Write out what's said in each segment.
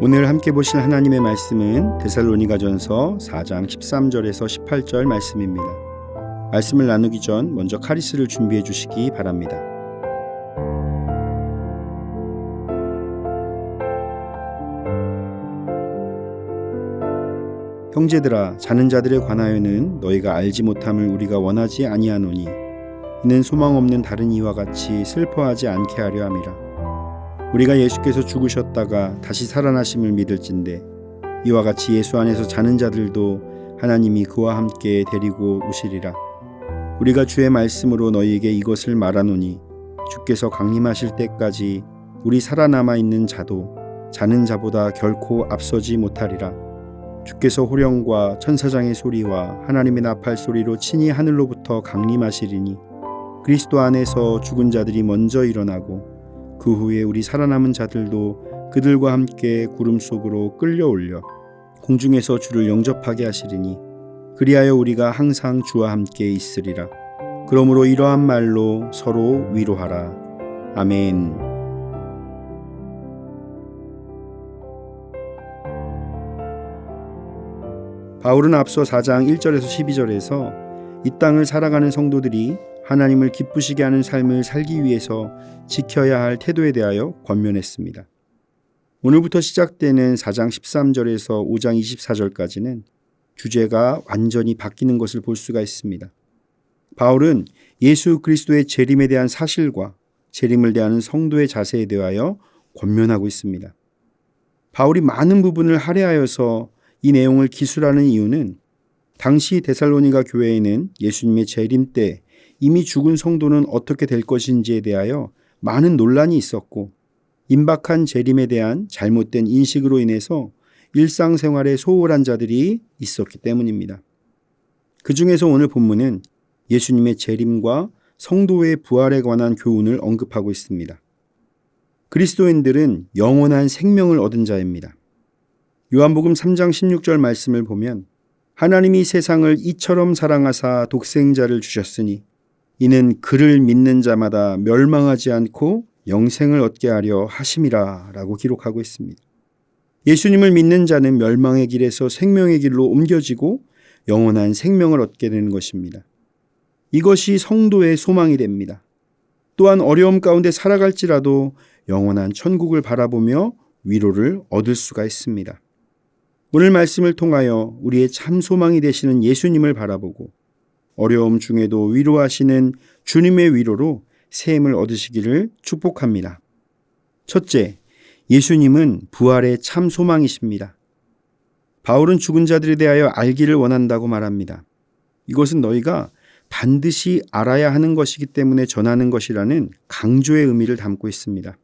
오늘 함께 보실 하나님의 말씀은 데살로니가전서 4장 13절에서 18절 말씀입니다. 말씀을 나누기 전 먼저 카리스를 준비해 주시기 바랍니다. 형제들아, 자는 자들에 관하여는 너희가 알지 못함을 우리가 원하지 아니하노니 이는 소망 없는 다른 이와 같이 슬퍼하지 않게 하려 함이라. 우리가 예수께서 죽으셨다가 다시 살아나심을 믿을진대 이와 같이 예수 안에서 자는 자들도 하나님이 그와 함께 데리고 오시리라. 우리가 주의 말씀으로 너희에게 이것을 말하노니 주께서 강림하실 때까지 우리 살아남아 있는 자도 자는 자보다 결코 앞서지 못하리라. 주께서 호령과 천사장의 소리와 하나님의 나팔 소리로 친히 하늘로부터 강림하시리니 그리스도 안에서 죽은 자들이 먼저 일어나고 그 후에 우리 살아남은 자들도 그들과 함께 구름 속으로 끌려올려 공중에서 주를 영접하게 하시리니 그리하여 우리가 항상 주와 함께 있으리라. 그러므로 이러한 말로 서로 위로하라. 아멘. 바울은 앞서 4장 1절에서 12절에서 이 땅을 살아가는 성도들이 하나님을 기쁘시게 하는 삶을 살기 위해서 지켜야 할 태도에 대하여 권면했습니다. 오늘부터 시작되는 4장 13절에서 5장 24절까지는 주제가 완전히 바뀌는 것을 볼 수가 있습니다. 바울은 예수 그리스도의 재림에 대한 사실과 재림을 대하는 성도의 자세에 대하여 권면하고 있습니다. 바울이 많은 부분을 할애하여서 이 내용을 기술하는 이유는 당시 데살로니가 교회에는 예수님의 재림 때 이미 죽은 성도는 어떻게 될 것인지에 대하여 많은 논란이 있었고 임박한 재림에 대한 잘못된 인식으로 인해서 일상생활에 소홀한 자들이 있었기 때문입니다. 그 중에서 오늘 본문은 예수님의 재림과 성도의 부활에 관한 교훈을 언급하고 있습니다. 그리스도인들은 영원한 생명을 얻은 자입니다. 요한복음 3장 16절 말씀을 보면 하나님이 세상을 이처럼 사랑하사 독생자를 주셨으니 이는 그를 믿는 자마다 멸망하지 않고 영생을 얻게 하려 하심이라 라고 기록하고 있습니다. 예수님을 믿는 자는 멸망의 길에서 생명의 길로 옮겨지고 영원한 생명을 얻게 되는 것입니다. 이것이 성도의 소망이 됩니다. 또한 어려움 가운데 살아갈지라도 영원한 천국을 바라보며 위로를 얻을 수가 있습니다. 오늘 말씀을 통하여 우리의 참 소망이 되시는 예수님을 바라보고 어려움 중에도 위로하시는 주님의 위로로 샘을 얻으시기를 축복합니다. 첫째, 예수님은 부활의 참 소망이십니다. 바울은 죽은 자들에 대하여 알기를 원한다고 말합니다. 이것은 너희가 반드시 알아야 하는 것이기 때문에 전하는 것이라는 강조의 의미를 담고 있습니다.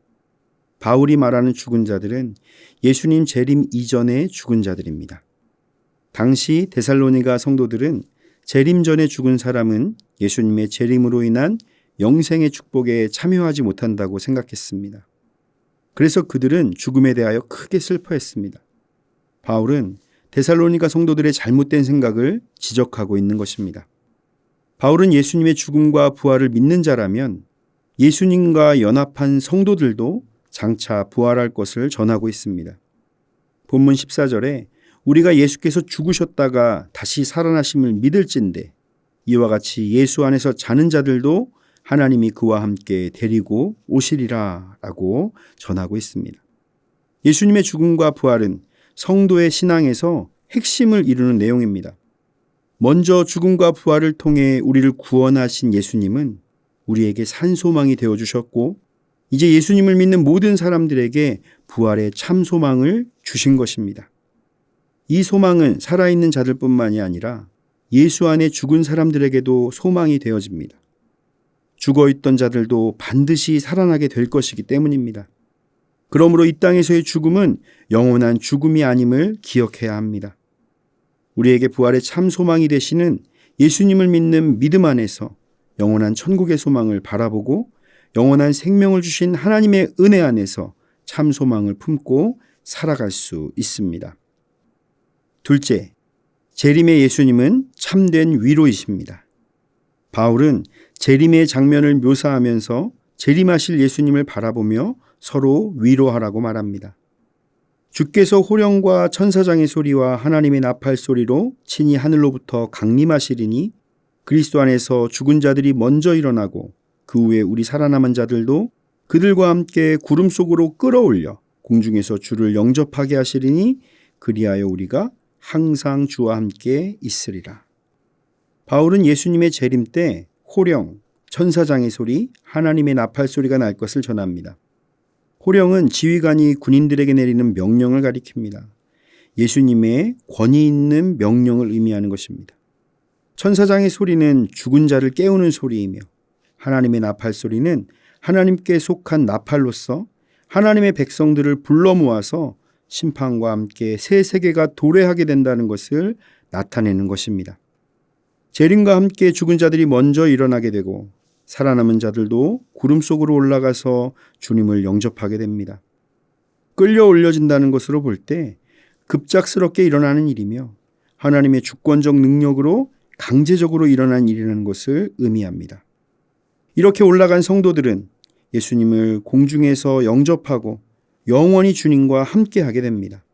바울이 말하는 죽은 자들은 예수님 재림 이전의 죽은 자들입니다. 당시 데살로니가 성도들은 재림 전에 죽은 사람은 예수님의 재림으로 인한 영생의 축복에 참여하지 못한다고 생각했습니다. 그래서 그들은 죽음에 대하여 크게 슬퍼했습니다. 바울은 데살로니가 성도들의 잘못된 생각을 지적하고 있는 것입니다. 바울은 예수님의 죽음과 부활을 믿는 자라면 예수님과 연합한 성도들도 장차 부활할 것을 전하고 있습니다. 본문 14절에 우리가 예수께서 죽으셨다가 다시 살아나심을 믿을진대 이와 같이 예수 안에서 자는 자들도 하나님이 그와 함께 데리고 오시리라 라고 전하고 있습니다. 예수님의 죽음과 부활은 성도의 신앙에서 핵심을 이루는 내용입니다. 먼저 죽음과 부활을 통해 우리를 구원하신 예수님은 우리에게 산소망이 되어주셨고 이제 예수님을 믿는 모든 사람들에게 부활의 참 소망을 주신 것입니다. 이 소망은 살아있는 자들뿐만이 아니라 예수 안에 죽은 사람들에게도 소망이 되어집니다. 죽어있던 자들도 반드시 살아나게 될 것이기 때문입니다. 그러므로 이 땅에서의 죽음은 영원한 죽음이 아님을 기억해야 합니다. 우리에게 부활의 참 소망이 되시는 예수님을 믿는 믿음 안에서 영원한 천국의 소망을 바라보고 영원한 생명을 주신 하나님의 은혜 안에서 참 소망을 품고 살아갈 수 있습니다. 둘째, 재림의 예수님은 참된 위로이십니다. 바울은 재림의 장면을 묘사하면서 재림하실 예수님을 바라보며 서로 위로하라고 말합니다. 주께서 호령과 천사장의 소리와 하나님의 나팔 소리로 친히 하늘로부터 강림하시리니 그리스도 안에서 죽은 자들이 먼저 일어나고 그 후에 우리 살아남은 자들도 그들과 함께 구름 속으로 끌어올려 공중에서 주를 영접하게 하시리니 그리하여 우리가 항상 주와 함께 있으리라. 바울은 예수님의 재림 때 호령, 천사장의 소리, 하나님의 나팔 소리가 날 것을 전합니다. 호령은 지휘관이 군인들에게 내리는 명령을 가리킵니다. 예수님의 권위 있는 명령을 의미하는 것입니다. 천사장의 소리는 죽은 자를 깨우는 소리이며 하나님의 나팔 소리는 하나님께 속한 나팔로서 하나님의 백성들을 불러 모아서 심판과 함께 새 세계가 도래하게 된다는 것을 나타내는 것입니다. 재림과 함께 죽은 자들이 먼저 일어나게 되고 살아남은 자들도 구름 속으로 올라가서 주님을 영접하게 됩니다. 끌려 올려진다는 것으로 볼 때 급작스럽게 일어나는 일이며 하나님의 주권적 능력으로 강제적으로 일어난 일이라는 것을 의미합니다. 이렇게 올라간 성도들은 예수님을 공중에서 영접하고 영원히 주님과 함께하게 됩니다.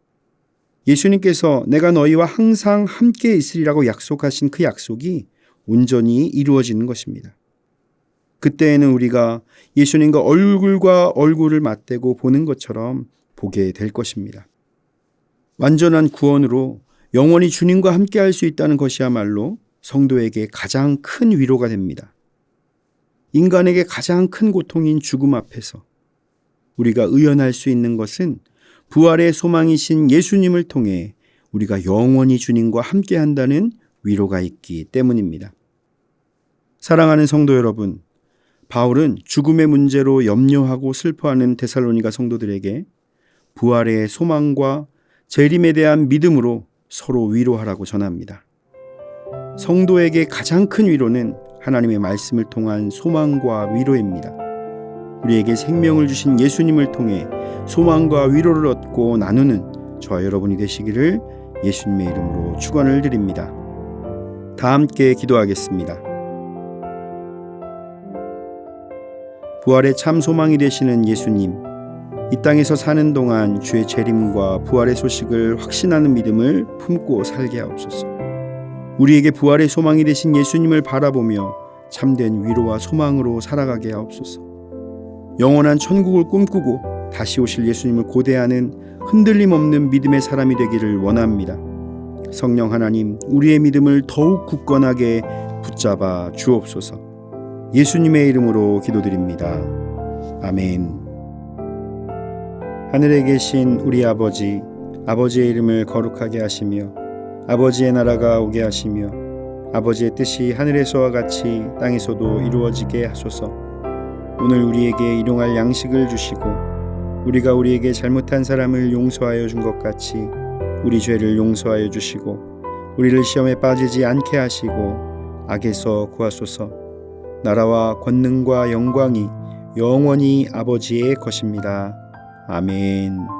예수님께서 내가 너희와 항상 함께 있으리라고 약속하신 그 약속이 온전히 이루어지는 것입니다. 그때에는 우리가 예수님과 얼굴과 얼굴을 맞대고 보는 것처럼 보게 될 것입니다. 완전한 구원으로 영원히 주님과 함께할 수 있다는 것이야말로 성도에게 가장 큰 위로가 됩니다. 인간에게 가장 큰 고통인 죽음 앞에서 우리가 의연할 수 있는 것은 부활의 소망이신 예수님을 통해 우리가 영원히 주님과 함께한다는 위로가 있기 때문입니다. 사랑하는 성도 여러분, 바울은 죽음의 문제로 염려하고 슬퍼하는 데살로니가 성도들에게 부활의 소망과 재림에 대한 믿음으로 서로 위로하라고 전합니다. 성도에게 가장 큰 위로는 하나님의 말씀을 통한 소망과 위로입니다. 우리에게 생명을 주신 예수님을 통해 소망과 위로를 얻고 나누는 저와 여러분이 되시기를 예수님의 이름으로 축원을 드립니다. 다 함께 기도하겠습니다. 부활의 참 소망이 되시는 예수님, 이 땅에서 사는 동안 주의 재림과 부활의 소식을 확신하는 믿음을 품고 살게 하옵소서. 우리에게 부활의 소망이 되신 예수님을 바라보며 참된 위로와 소망으로 살아가게 하옵소서. 영원한 천국을 꿈꾸고 다시 오실 예수님을 고대하는 흔들림 없는 믿음의 사람이 되기를 원합니다. 성령 하나님, 우리의 믿음을 더욱 굳건하게 붙잡아 주옵소서. 예수님의 이름으로 기도드립니다. 아멘. 하늘에 계신 우리 아버지, 아버지의 이름을 거룩하게 하시며 아버지의 나라가 오게 하시며 아버지의 뜻이 하늘에서와 같이 땅에서도 이루어지게 하소서. 오늘 우리에게 일용할 양식을 주시고 우리가 우리에게 잘못한 사람을 용서하여 준 것 같이 우리 죄를 용서하여 주시고 우리를 시험에 빠지지 않게 하시고 악에서 구하소서. 나라와 권능과 영광이 영원히 아버지의 것입니다. 아멘.